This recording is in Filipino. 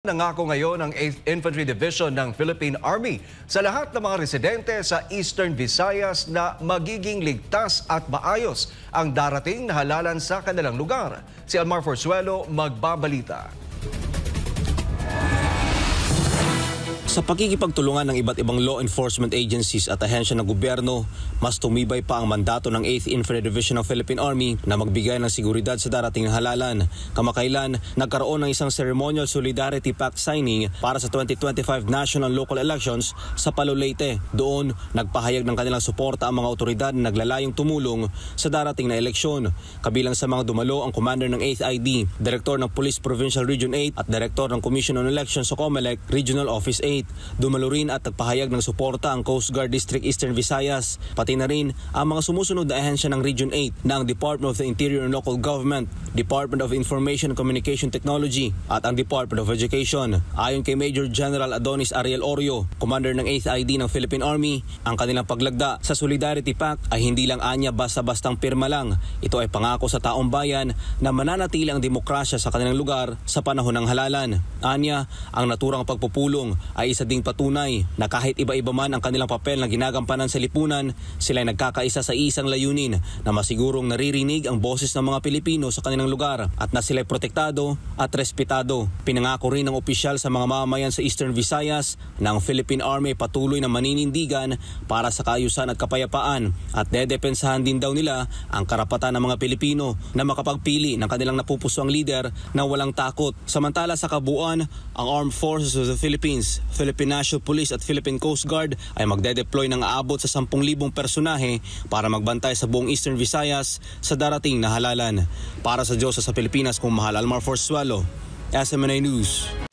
Nangako ngayon ang 8th Infantry Division ng Philippine Army sa lahat ng mga residente sa Eastern Visayas na magiging ligtas at maayos ang darating na halalan sa kanilang lugar. Si Almar Forzuelo magbabalita. Sa pagkikipagtulungan ng iba't ibang law enforcement agencies at ahensya ng gobyerno, mas tumibay pa ang mandato ng 8th Infantry Division ng Philippine Army na magbigay ng seguridad sa darating na halalan. Kamakailan, nagkaroon ng isang ceremonial Solidarity Pact signing para sa 2025 national local elections sa Palo Leyte. Doon, nagpahayag ng kanilang suporta ang mga otoridad na naglalayong tumulong sa darating na eleksyon. Kabilang sa mga dumalo ang commander ng 8th ID, Director ng Police Provincial Region 8 at Director ng Commission on Elections sa COMELEC Regional Office 8. Dumalo rin at nagpahayag ng suporta ang Coast Guard District Eastern Visayas, pati na rin ang mga sumusunod na ahensya ng Region 8 na ang Department of the Interior and Local Government, Department of Information and Communication Technology at ang Department of Education. Ayon kay Major General Adonis Ariel Orio, Commander ng 8th ID ng Philippine Army, ang kanilang paglagda sa Solidarity Pact ay hindi lang anya basta-bastang pirma lang. Ito ay pangako sa taong bayan na mananatili ang demokrasya sa kanilang lugar sa panahon ng halalan. Anya, ang naturang pagpupulong ay isa ding patunay na kahit iba-iba man ang kanilang papel na ginagampanan sa lipunan, sila ay nagkakaisa sa isang layunin na masigurong naririnig ang boses ng mga Pilipino sa kanilang lugar at na sila ay protektado at respetado. Pinangako rin ng opisyal sa mga mamamayan sa Eastern Visayas na ang Philippine Army patuloy na maninindigan para sa kaayusan at kapayapaan at dedepensahan din daw nila ang karapatan ng mga Pilipino na makapagpili ng kanilang napupusuang leader na walang takot. Samantala sa kabuuan, ang Armed Forces of the Philippines, Philippine National Police at Philippine Coast Guard ay magde-deploy ng aabot sa 10,000 personahe para magbantay sa buong Eastern Visayas sa darating na halalan. Para sa Diyos sa Pilipinas, kung mahal, Almar Forzuelo, SMNA News.